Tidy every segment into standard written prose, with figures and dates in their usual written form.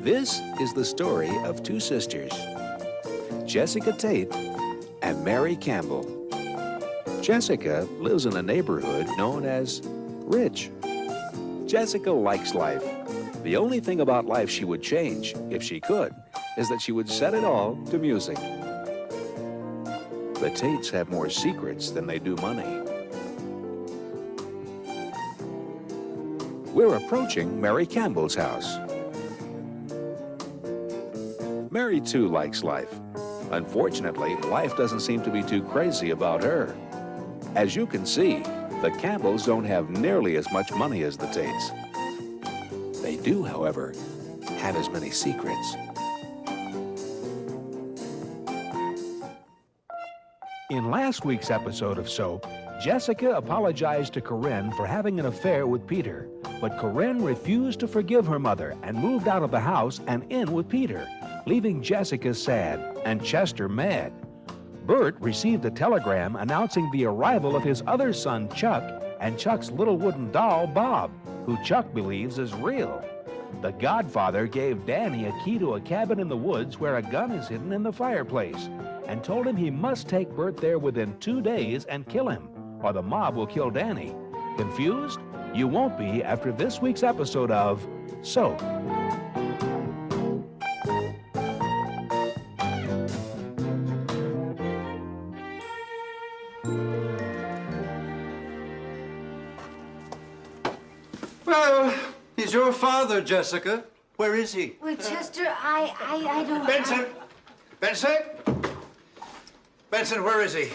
This is the story of two sisters, Jessica Tate and Mary Campbell. Jessica lives in a neighborhood known as Rich. Jessica likes life. The only thing about life she would change, if she could, is that she would set it all to music. The Tates have more secrets than they do money. We're approaching Mary Campbell's house. Mary, too, likes life. Unfortunately, life doesn't seem to be too crazy about her. As you can see, the Campbells don't have nearly as much money as the Tates. They do, however, have as many secrets. In last week's episode of Soap, Jessica apologized to Corinne for having an affair with Peter, but Corinne refused to forgive her mother and moved out of the house and in with Peter, leaving Jessica sad and Chester mad. Bert received a telegram announcing the arrival of his other son, Chuck, and Chuck's little wooden doll, Bob, who Chuck believes is real. The Godfather gave Danny a key to a cabin in the woods where a gun is hidden in the fireplace and told him he must take Bert there within 2 days and kill him, or the mob will kill Danny. Confused? You won't be after this week's episode of Soap. Well, he's your father, Jessica. Where is he? Well, Chester, I don't... Benson! Benson! Benson, where is he?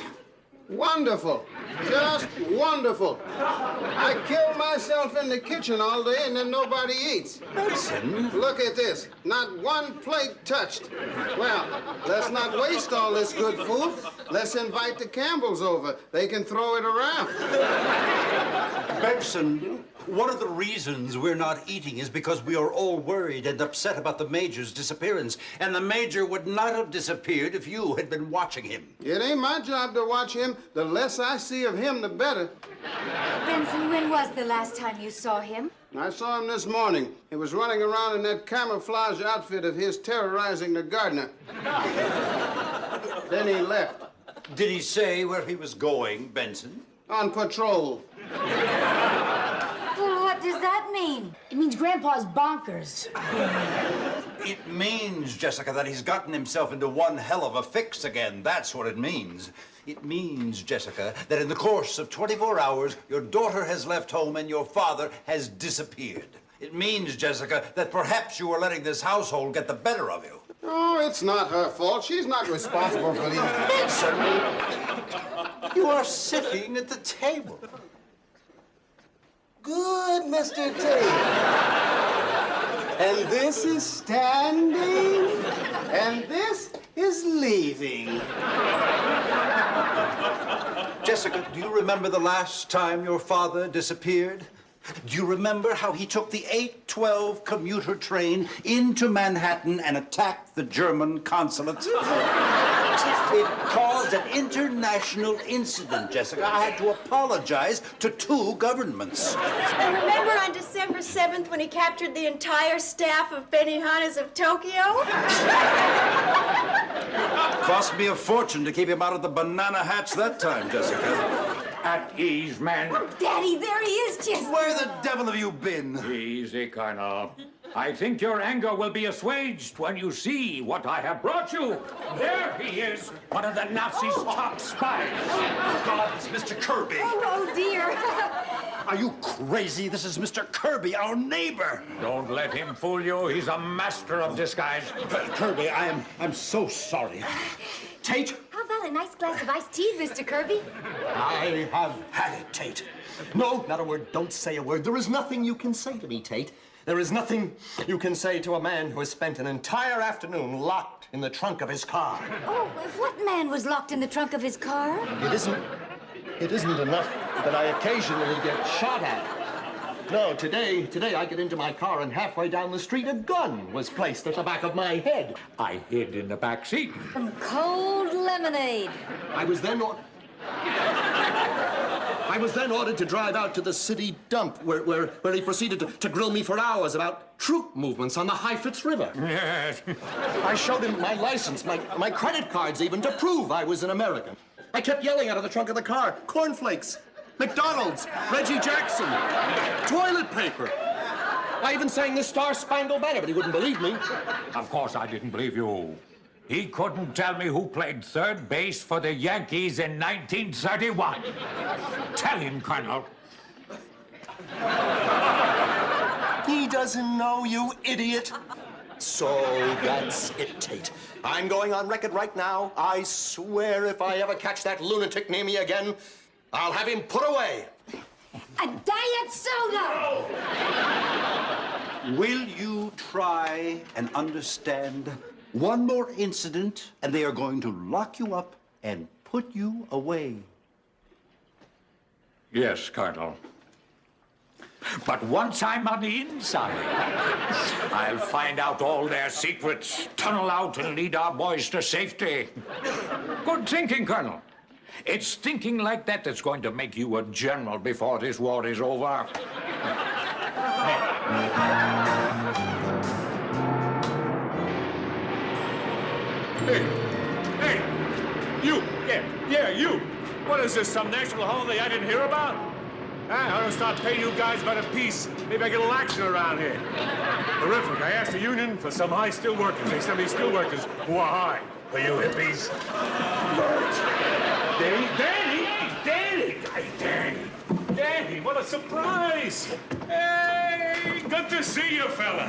Wonderful. Just wonderful. I kill myself in the kitchen all day and then nobody eats. Benson? Look at this. Not one plate touched. Well, let's not waste all this good food. Let's invite the Campbells over. They can throw it around. Benson, one of the reasons we're not eating is because we are all worried and upset about the Major's disappearance. And the Major would not have disappeared if you had been watching him. It ain't my job to watch him. The less I see of him, the better. Benson, when was the last time you saw him? I saw him this morning. He was running around in that camouflage outfit of his terrorizing the gardener. Then he left. Did he say where he was going, Benson? On patrol. Well, what does that mean? It means Grandpa's bonkers. It means, Jessica, that he's gotten himself into one hell of a fix again. That's what it means. It means, Jessica, that in the course of 24 hours, your daughter has left home and your father has disappeared. It means, Jessica, that perhaps you are letting this household get the better of you. Oh, it's not her fault. She's not responsible for these... Benson, you are sitting at the table. Good, Mr. Tate. And this is standing, and this is leaving. Jessica, do you remember the last time your father disappeared? Do you remember how he took the 812 commuter train into Manhattan and attacked the German consulate? It caused an international incident, Jessica. I had to apologize to 2 governments. And remember on December 7th when he captured the entire staff of Benihana's of Tokyo? Cost me a fortune to keep him out of the banana hats that time, Jessica. At ease, man. Daddy, there he is, Chester. Where the devil have you been? Easy, Colonel. I think your anger will be assuaged when you see what I have brought you. There he is, one of the Nazis' top spies. Oh, God, it's Mr. Kirby. Oh, dear. Are you crazy? This is Mr. Kirby, our neighbor. Don't let him fool you. He's a master of disguise. Kirby, I'm so sorry. Tate? How about a nice glass of iced tea, Mr. Kirby? I have had it, Tate. No, not a word. Don't say a word. There is nothing you can say to me, Tate. There is nothing you can say to a man who has spent an entire afternoon locked in the trunk of his car. Oh, what man was locked in the trunk of his car? It isn't enough that I occasionally get shot at. No, today I get into my car and halfway down the street a gun was placed at the back of my head. I hid in the back seat. Some cold lemonade. I was then I was then ordered to drive out to the city dump, where he proceeded to grill me for hours about troop movements on the Heifetz River. Yes. I showed him my license, my credit cards even, to prove I was an American. I kept yelling out of the trunk of the car, cornflakes, McDonald's, Reggie Jackson, toilet paper. I even sang the Star-Spangled Banner, but he wouldn't believe me. Of course I didn't believe you. He couldn't tell me who played third base for the Yankees in 1931. Tell him, Colonel. He doesn't know, you idiot. So that's it, Tate. I'm going on record right now. I swear if I ever catch that lunatic near me again, I'll have him put away. A diet soda! Will you try and understand? One more incident, and they are going to lock you up and put you away. Yes, Colonel. But once I'm on the inside, I'll find out all their secrets, tunnel out and lead our boys to safety. Good thinking, Colonel. It's thinking like that that's going to make you a general before this war is over. Hey, you, you. What is this, some national holiday I didn't hear about? I don't start paying you guys by the piece. Maybe I get a little action around here. Terrific. I asked the union for some high steel workers. They sent me steel workers who are high. For you hippies. Danny, what a surprise. Hey, good to see you, fella.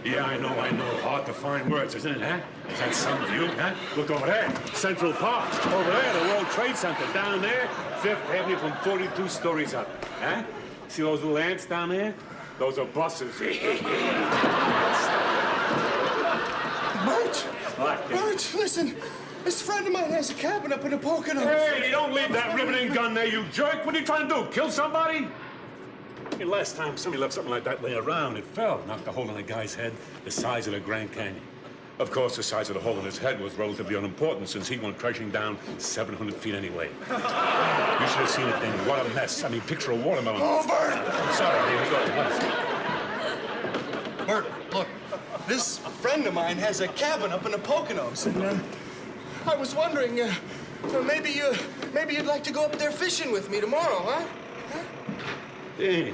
Yeah, I know. Hard to find words, isn't it, huh? Is that some view, huh? Look over there, Central Park. Over there, the World Trade Center. Down there, Fifth Avenue from 42 stories up, huh? See those little ants down there? Those are buses. Bert, listen. This friend of mine has a cabin up in the Poconos. Hey, you don't leave that riveting gun there, you jerk. What are you trying to do, kill somebody? Hey, last time somebody left something like that laying around, it fell. Knocked a hole in the guy's head the size of the Grand Canyon. Of course, the size of the hole in his head was relatively unimportant since he went crashing down 700 feet anyway. You should have seen it then. What a mess. I mean, picture a watermelon. Oh, Bert! I'm sorry, here we go. Bert, look. This friend of mine has a cabin up in the Poconos, and I was wondering, maybe you'd like to go up there fishing with me tomorrow, huh? Danny,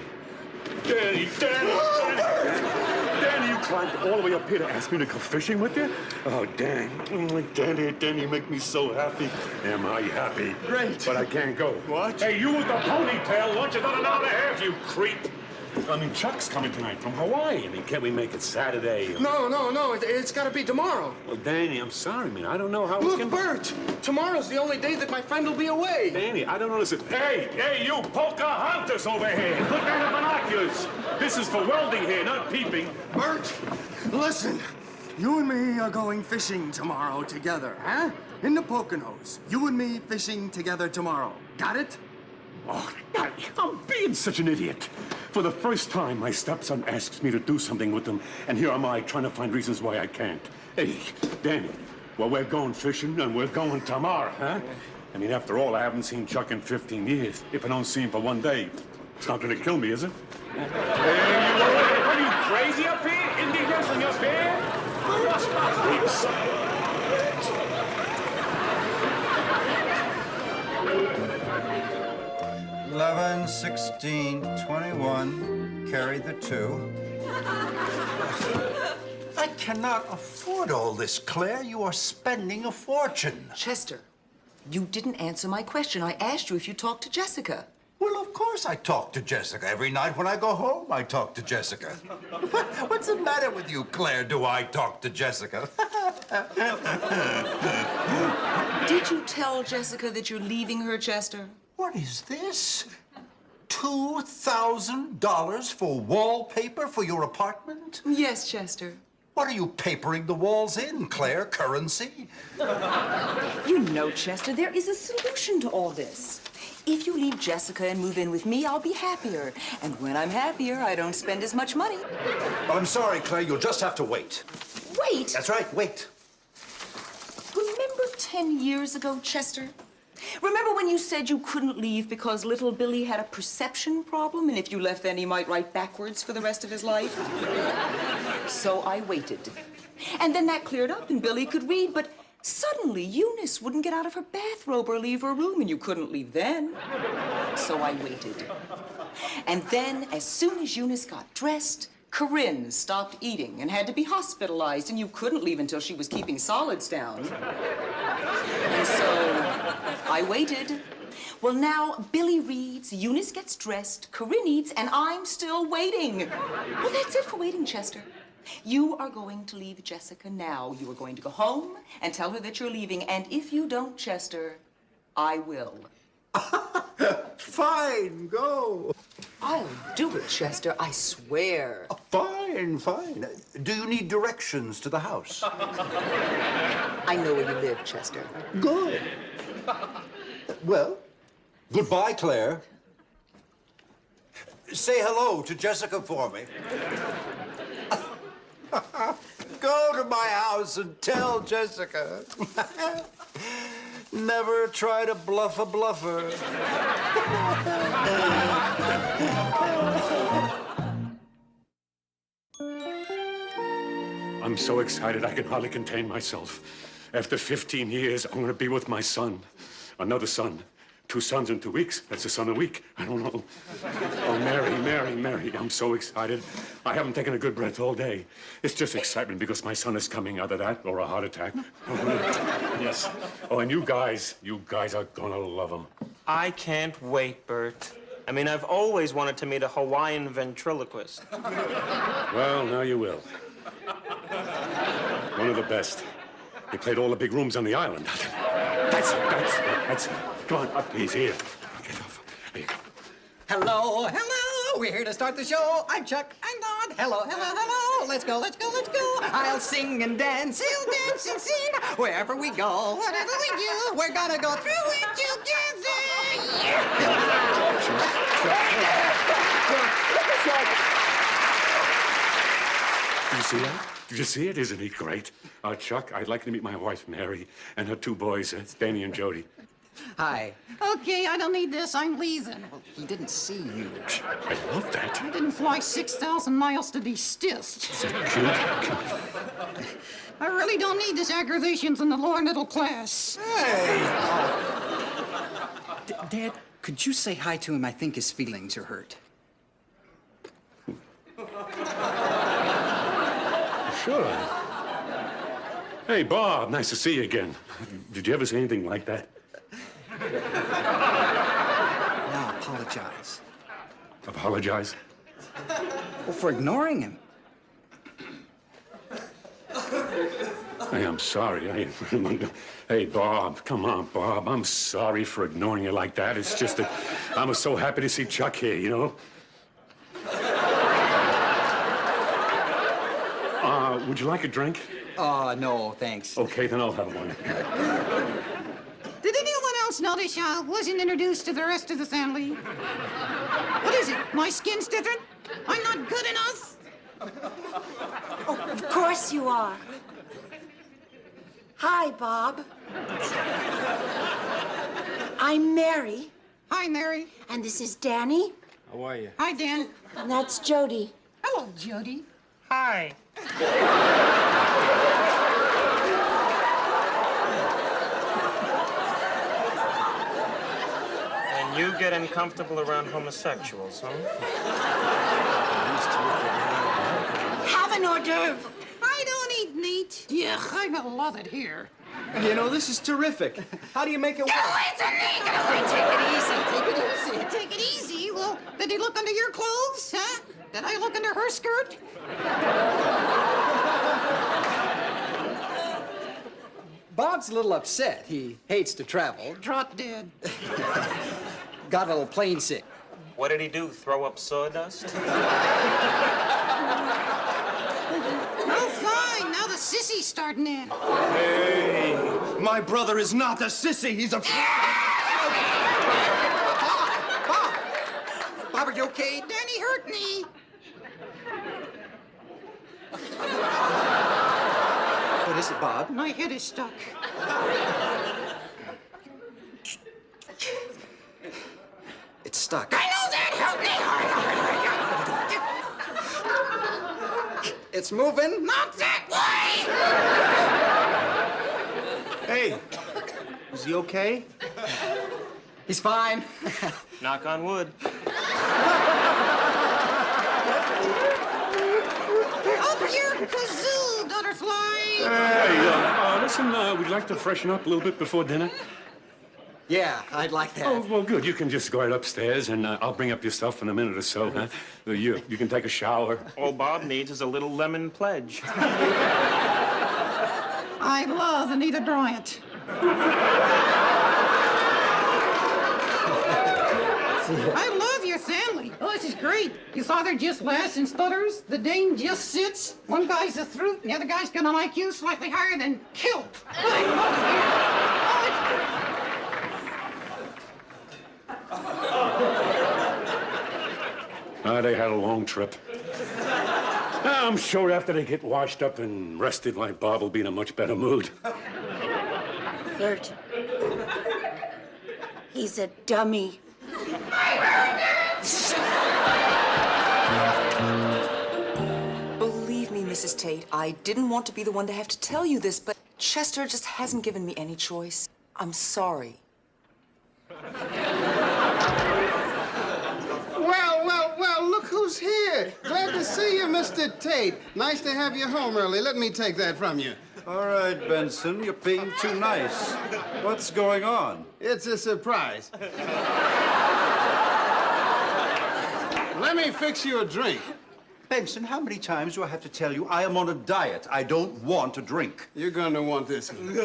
you climbed all the way up here to ask me to go fishing with you? Oh, Danny, you make me so happy. Am I happy? Great. But I can't go. What? Hey, you with the ponytail, lunch is not an hour and a half, you creep. I mean, Chuck's coming tonight from Hawaii. I mean, can't we make it Saturday? No. It's got to be tomorrow. Well, Danny, I'm sorry, man. I don't know how we Look, can... Bert, tomorrow's the only day that my friend will be away. Danny, I don't know this. Hey, you Pocahontas over here. Put down the binoculars. This is for welding here, not peeping. Bert, listen. You and me are going fishing tomorrow together, huh? In the Poconos. You and me fishing together tomorrow. Got it? Oh, I'm being such an idiot. For the first time, my stepson asks me to do something with him, and here am I trying to find reasons why I can't. Hey, Danny, well, we're going fishing, and we're going tomorrow, huh? I mean, after all, I haven't seen Chuck in 15 years. If I don't see him for one day, it's not going to kill me, is it? Hey, are you crazy up here? Indie wrestling up here? Creeps. 11, 16, 21, carry the 2. I cannot afford all this, Claire. You are spending a fortune. Chester, you didn't answer my question. I asked you if you talked to Jessica. Well, of course I talk to Jessica. Every night when I go home, I talk to Jessica. What's the matter with you, Claire? Do I talk to Jessica? Did you tell Jessica that you're leaving her, Chester? What is this? $2,000 for wallpaper for your apartment? Yes, Chester. What are you papering the walls in, Claire? Currency? You know, Chester, there is a solution to all this. If you leave Jessica and move in with me, I'll be happier. And when I'm happier, I don't spend as much money. Well, I'm sorry, Claire. You'll just have to wait. Wait! That's right, wait. Remember 10 years ago, Chester? Remember when you said you couldn't leave because little Billy had a perception problem, and if you left then he might write backwards for the rest of his life? So I waited. And then that cleared up and Billy could read, but suddenly Eunice wouldn't get out of her bathrobe or leave her room, and you couldn't leave then. So I waited. And then, as soon as Eunice got dressed, Corinne stopped eating and had to be hospitalized, and you couldn't leave until she was keeping solids down. And so I waited. Well, now Billy reads, Eunice gets dressed, Corinne eats, and I'm still waiting. Well, that's it for waiting, Chester. You are going to leave Jessica now. You are going to go home and tell her that you're leaving, and if you don't, Chester, I will. Fine, go. I'll do it, Chester, I swear. Fine, fine. Do you need directions to the house? I know where you live, Chester. Good. Well, goodbye, Claire. Say hello to Jessica for me. Go to my house and tell Jessica. Never try to bluff a bluffer. I'm so excited I can hardly contain myself. After 15 years, I'm going to be with my son. Another son. 2 sons in 2 weeks. That's a son a week. I don't know. Oh, Mary, I'm so excited. I haven't taken a good breath all day. It's just excitement because my son is coming, either that or a heart attack. Yes. Oh, and you guys are gonna love him. I can't wait, Bert. I mean, I've always wanted to meet a Hawaiian ventriloquist. Well, now you will. One of the best. He played all the big rooms on the island. That's it. Come on, up, please, here. Get off. There you go. Hello. We're here to start the show. I'm Chuck. I'm Don. Hello. Let's go. I'll sing and dance. He'll dance and sing. Wherever we go, whatever we do, we're gonna go through it together. Do you see that? Did you see it? Isn't he great? Chuck, I'd like to meet my wife, Mary, and her 2 boys, Danny and Jody. Hi. Okay, I don't need this. I'm leaving. Well, he didn't see you. I love that. I didn't fly 6,000 miles to be stitched. Is that cute? I really don't need this aggravation from the lower middle class. Hey! Dad, could you say hi to him? I think his feelings are hurt. Sure. Hey, Bob, nice to see you again. Did you ever say anything like that? Now apologize. Apologize? Well, for ignoring him. Hey, I'm sorry. Hey, Bob, come on, Bob. I'm sorry for ignoring you like that. It's just that I was so happy to see Chuck here, you know? Would you like a drink? No, thanks. Okay, then I'll have one. Did anyone else notice I wasn't introduced to the rest of the family? What is it? My skin's different? I'm not good enough? Oh, of course you are. Hi, Bob. I'm Mary. Hi, Mary. And this is Danny. How are you? Hi, Dan. And that's Jody. Hello, Jody. Hi. And you get uncomfortable around homosexuals, huh? Have an hors d'oeuvre. I don't eat meat. Yeah, I love it here. You know, this is terrific. How do you make it work? Get away from me! Take it easy. Well, did he look under your clothes, huh? Did I look under her skirt? Bob's a little upset. He hates to travel. Trot dead. Got a little plane sick. What did he do, throw up sawdust? Oh, fine. Now the sissy's starting in. Hey, my brother is not a sissy. He's a... Bob, are you okay? Danny hurt me. What is it, Bob? My head is stuck. stuck. I know that! Help me! It's moving. Not that way! Hey, is he okay? He's fine. Knock on wood. Up your kazoo, butterfly! Hey, listen, would you like to freshen up a little bit before dinner? Yeah, I'd like that. Oh, well, good. You can just go right upstairs, and I'll bring up your stuff in a minute or so, huh? You can take a shower. All Bob needs is a little lemon pledge. I love Anita Bryant. I love your family. Oh, this is great. Your father just laughs and stutters. The Dane just sits. One guy's a fruit, and the other guy's got an IQ slightly higher than kilt. I love it. They had a long trip. I'm sure after they get washed up and rested, like Bob will be in a much better mood. Bert. He's a dummy. Believe me, Mrs. Tate, I didn't want to be the one to have to tell you this, but Chester just hasn't given me any choice. I'm sorry. Well, look who's here. Glad to see you, Mr. Tate. Nice to have you home early. Let me take that from you. All right, Benson, you're being too nice. What's going on? It's a surprise. Let me fix you a drink. Benson, how many times do I have to tell you I am on a diet? I don't want a drink. You're gonna want this one.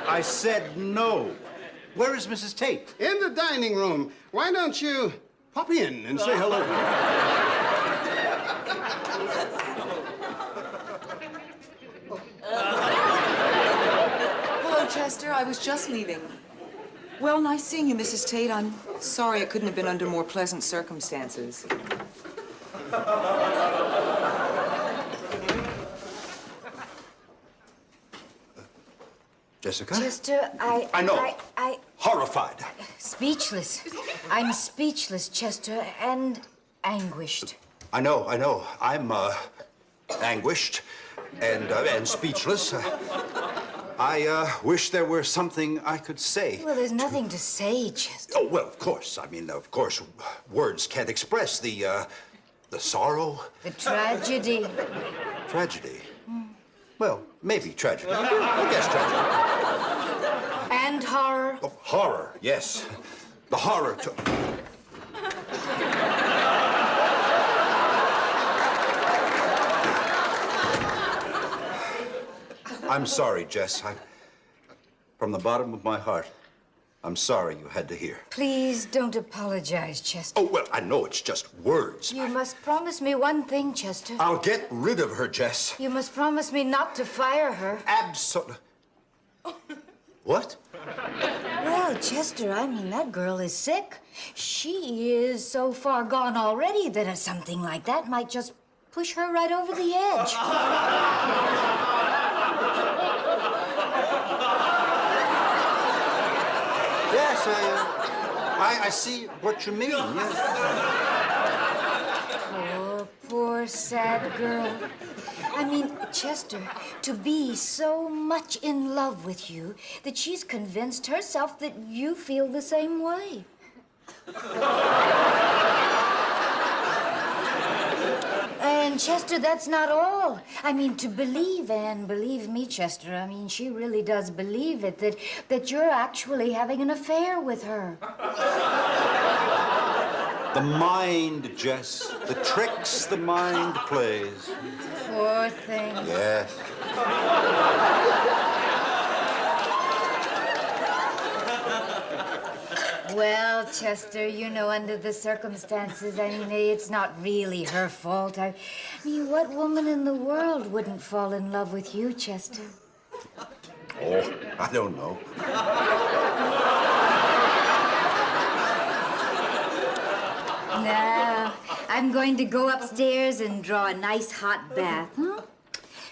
I said no. Where is Mrs. Tate? In the dining room. Why don't you pop in and say hello? Hello, Chester. I was just leaving. Well, nice seeing you, Mrs. Tate. I'm sorry it couldn't have been under more pleasant circumstances. Jessica? Chester, I know. I... Horrified. Speechless. I'm speechless, Chester, and anguished. I know. I'm, anguished and speechless. I wish there were something I could say. Well, there's nothing to say, Chester. Oh, well, of course. I mean, of course, words can't express the sorrow. The tragedy. Tragedy? Well, maybe tragedy. I guess tragedy. And horror. Oh, horror, yes. The horror to... I'm sorry, Jess. From the bottom of my heart, I'm sorry you had to hear. Please don't apologize, Chester. Oh, well, I know it's just words. You must promise me one thing, Chester. I'll get rid of her, Jess. You must promise me not to fire her. Absolutely. What? Well, Chester, I mean, that girl is sick. She is so far gone already that something like that might just push her right over the edge. Yes, I see what you mean, yes. Poor, sad girl. I mean, Chester, to be so much in love with you that she's convinced herself that you feel the same way. And Chester, that's not all. I mean, to believe, and believe me, Chester, I mean, she really does believe it, that you're actually having an affair with her. The mind, Jess. The tricks the mind plays. Poor thing. Yes. Well, Chester, you know, under the circumstances, I mean, it's not really her fault. I mean, what woman in the world wouldn't fall in love with you, Chester? Oh, I don't know. Now, I'm going to go upstairs and draw a nice hot bath, huh?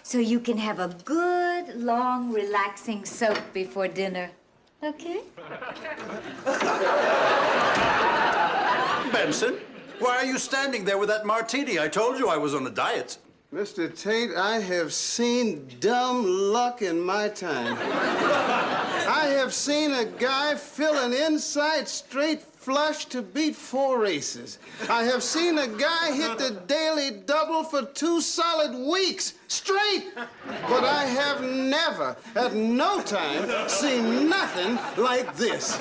So you can have a good, long, relaxing soak before dinner. Okay? Benson, why are you standing there with that martini? I told you I was on a diet. Mr. Tate, I have seen dumb luck in my time. I have seen a guy fill an inside straight flush to beat 4 races. I have seen a guy hit the daily double for 2 solid weeks straight. But I have never, at no time, seen nothing like this.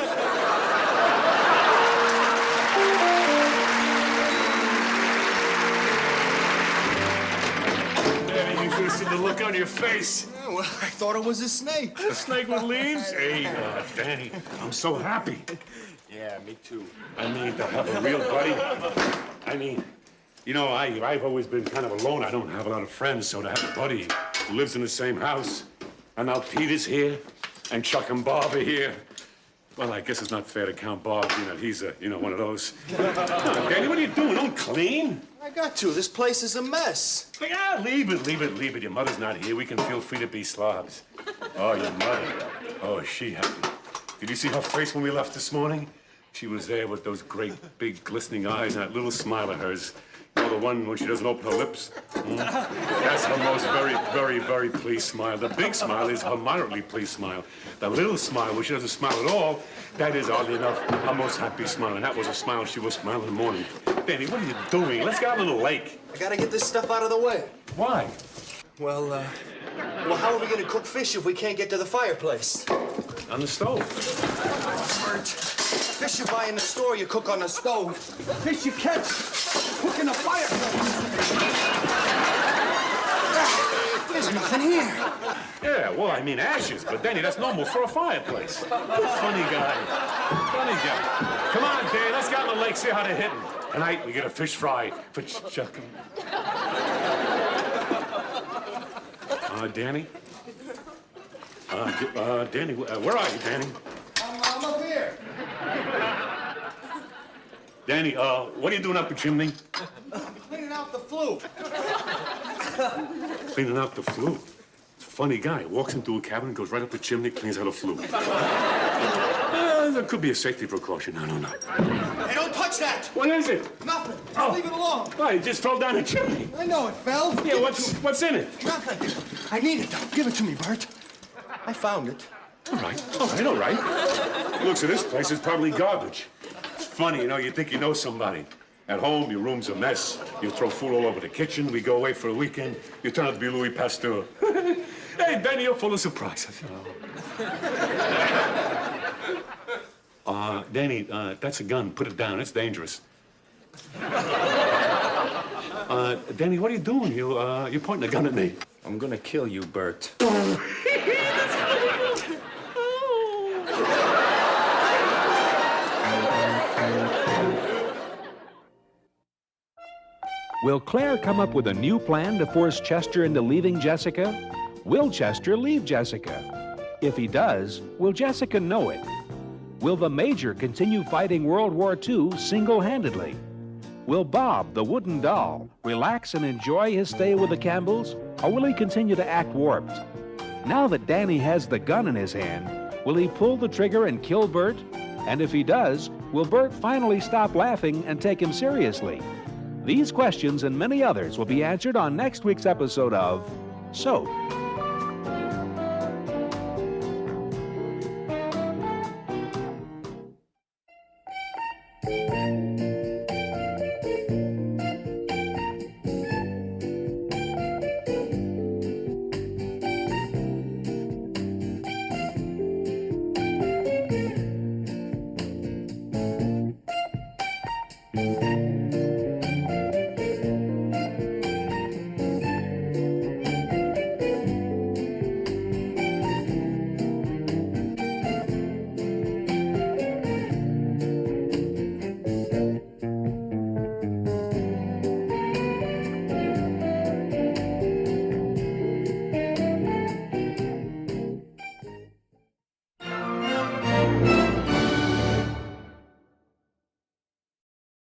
Danny, you should have seen the look on your face. Yeah, well, I thought it was a snake. A snake with leaves? Hey, Danny, I'm so happy. Yeah, me too. I mean, to have a real buddy. I mean, you know, I've always been kind of alone. I don't have a lot of friends, so to have a buddy who lives in the same house, and now Peter's here, and Chuck and Bob are here. Well, I guess it's not fair to count Bob, being that he's one of those. No, Danny, what are you doing? Don't clean. I got to. This place is a mess. Yeah, leave it. Your mother's not here. We can feel free to be slobs. Oh, your mother. Oh, is she happy? Did you see her face when we left this morning? She was there with those great, big, glistening eyes and that little smile of hers. You know, the one when she doesn't open her lips? That's her most very pleased smile. The big smile is her moderately pleased smile. The little smile, where she doesn't smile at all, that is, oddly enough, her most happy smile. And that was a smile she was smiling in the morning. Danny, what are you doing? Let's get out of the lake. I gotta get this stuff out of the way. Why? Well, how are we gonna cook fish if we can't get to the fireplace? On the stove. Bert, fish you buy in the store, you cook on the stove. Fish you catch, cook in the fireplace. There's nothing here. Yeah, well, I mean ashes, but Danny, that's normal for a fireplace. Funny guy. Come on, Dan, let's get out on the lake, see how they're hitting. Tonight, we get a fish fry for Chuck. Danny? Danny, where are you, Danny? I'm up here. Danny, what are you doing up the chimney? Cleaning out the flue. Cleaning out the flue. Funny guy. Walks into a cabin, goes right up the chimney, cleans out a flue. There could be a safety precaution. No. Hey, don't touch that! What is it? Nothing. Just leave it alone. Why, it just fell down the chimney. I know it fell. Yeah, what's in it? Nothing. I need it, though. Give it to me, Bert. I found it. All right. Looks at this place, it's probably garbage. It's funny, you think you know somebody. At home, your room's a mess. You throw food all over the kitchen. We go away for a weekend. You turn out to be Louis Pasteur. Hey, Benny, you're full of surprises. Danny, that's a gun. Put it down. It's dangerous. Danny, what are you doing? You're pointing a gun at me. I'm gonna kill you, Bert. Will Claire come up with a new plan to force Chester into leaving Jessica? Will Chester leave Jessica? If he does, will Jessica know it? Will the Major continue fighting World War II single-handedly? Will Bob, the wooden doll, relax and enjoy his stay with the Campbells, or will he continue to act warped? Now that Danny has the gun in his hand, will he pull the trigger and kill Bert? And if he does, will Bert finally stop laughing and take him seriously? These questions and many others will be answered on next week's episode of Soap.